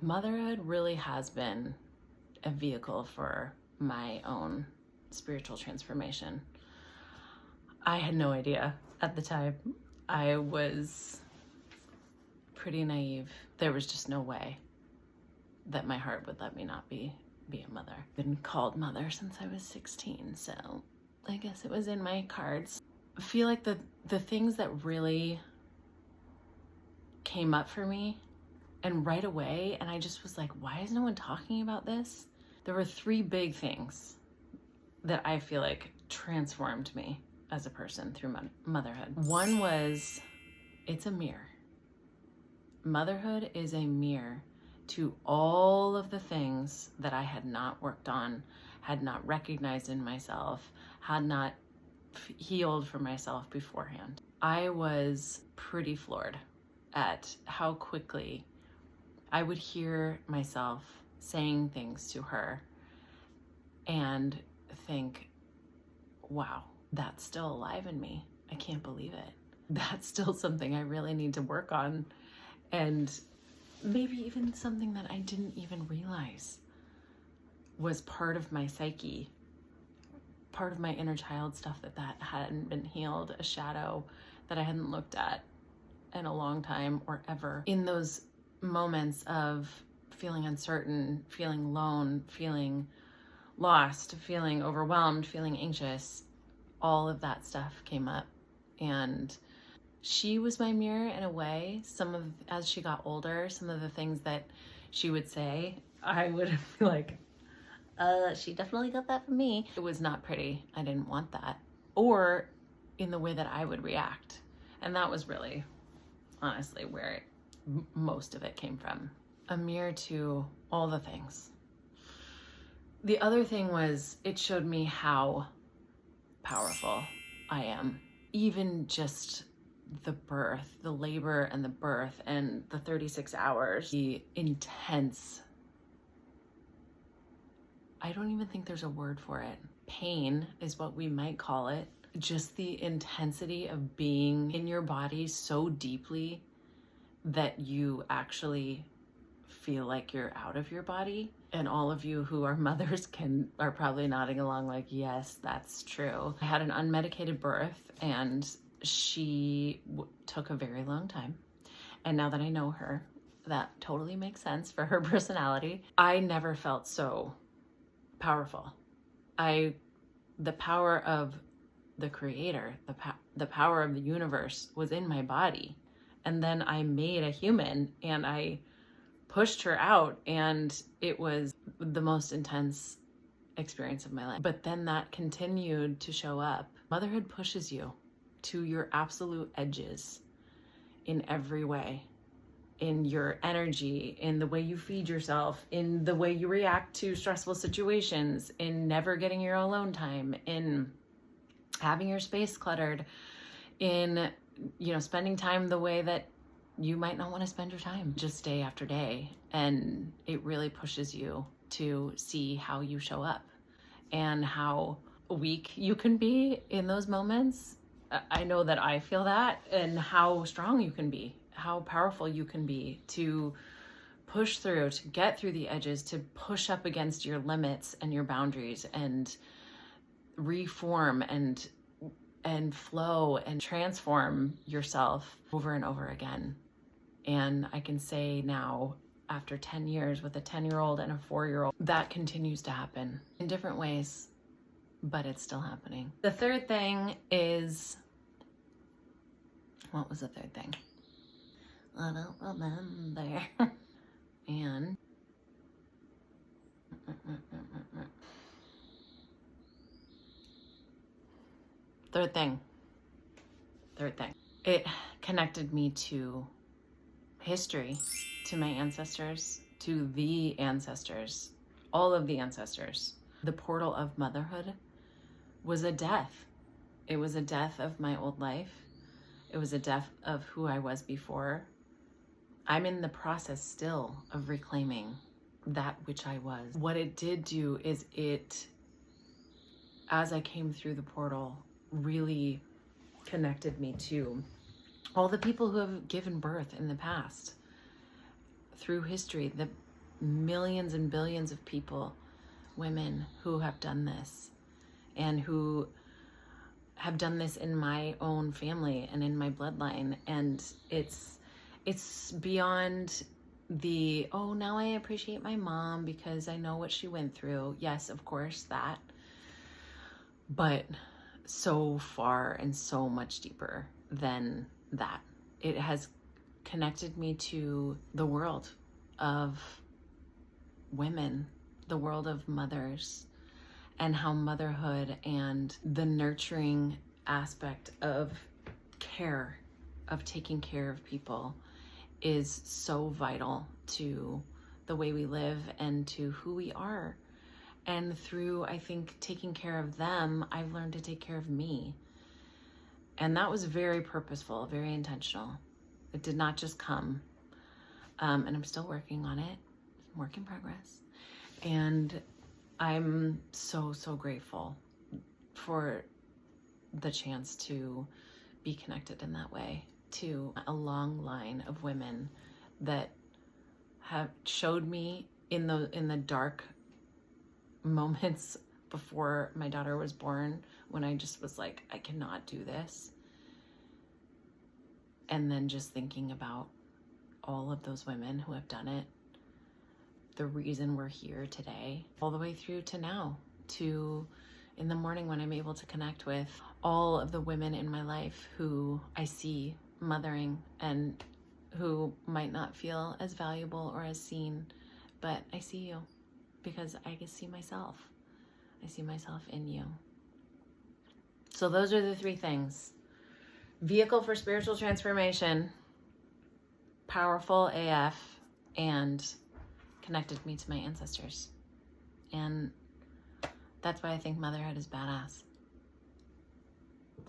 Motherhood really has been a vehicle for my own spiritual transformation. I had no idea at the time. I was pretty naive. There was just no way that my heart would let me not be a mother. I've been called mother since I was 16, so I guess it was in my cards. I feel like the things that really came up for me and right away, and I just was like, why is no one talking about this? There were three big things that I feel like transformed me as a person through motherhood. One was, it's a mirror. Motherhood is a mirror to all of the things that I had not worked on, had not recognized in myself, had not healed for myself beforehand. I was pretty floored at how quickly I would hear myself saying things to her and think, wow, that's still alive in me. I can't believe it. That's still something I really need to work on. And maybe even something that I didn't even realize was part of my psyche, part of my inner child stuff that hadn't been healed, a shadow that I hadn't looked at in a long time or ever. In those moments of feeling uncertain, feeling alone, feeling lost, feeling overwhelmed, feeling anxious, all of that stuff came up. And she was my mirror in a way. As she got older, some of the things that she would say, I would be like, she definitely got that from me. It was not pretty. I didn't want that. Or in the way that I would react. And that was really, honestly, where most of it came from. A mirror to all the things. The other thing was, it showed me how powerful I am. Even just the birth, the labor and the birth and the 36 hours, the intense, I don't even think there's a word for it. Pain is what we might call it. Just the intensity of being in your body so deeply that you actually feel like you're out of your body. And all of you who are mothers are probably nodding along like, yes, that's true. I had an unmedicated birth and she took a very long time. And now that I know her, that totally makes sense for her personality. I never felt so powerful. The power of the creator, the power of the universe was in my body. And then I made a human and I pushed her out, and it was the most intense experience of my life. But then that continued to show up. Motherhood pushes you to your absolute edges in every way, in your energy, in the way you feed yourself, in the way you react to stressful situations, in never getting your alone time, in having your space cluttered, in, spending time the way that you might not want to spend your time, just day after day. And it really pushes you to see how you show up and how weak you can be in those moments. I know that I feel that, and how strong you can be, how powerful you can be to push through, to get through the edges, to push up against your limits and your boundaries and reform and flow and transform yourself over and over again. And I can say now, after 10 years with a 10-year-old and a 4-year-old, that continues to happen in different ways, but it's still happening. The third thing is, what was the third thing? I don't remember. And third thing. It connected me to history, to my ancestors, to the ancestors, all of the ancestors. The portal of motherhood was a death. It was a death of my old life. It was a death of who I was before. I'm in the process still of reclaiming that which I was. What it did do is as I came through the portal, really connected me to all the people who have given birth in the past through history, millions and billions of people, women who have done this and who have done this in my own family and in my bloodline. And it's beyond the, oh, now I appreciate my mom because I know what she went through. Yes, of course, that. But so far and so much deeper than that. It has connected me to the world of women, the world of mothers, and how motherhood and the nurturing aspect of care, of taking care of people, is so vital to the way we live and to who we are. And through, I think, taking care of them, I've learned to take care of me. And that was very purposeful, very intentional. It did not just come. And I'm still working on it. Work in progress. And I'm so, so grateful for the chance to be connected in that way to a long line of women that have showed me in the dark moments before my daughter was born, when I just was like, I cannot do this. And then just thinking about all of those women who have done it, the reason we're here today, all the way through to now, to in the morning when I'm able to connect with all of the women in my life who I see mothering and who might not feel as valuable or as seen, but I see you because I can see myself. I see myself in you. So those are the three things. Vehicle for spiritual transformation, powerful AF, and connected me to my ancestors. And that's why I think motherhood is badass.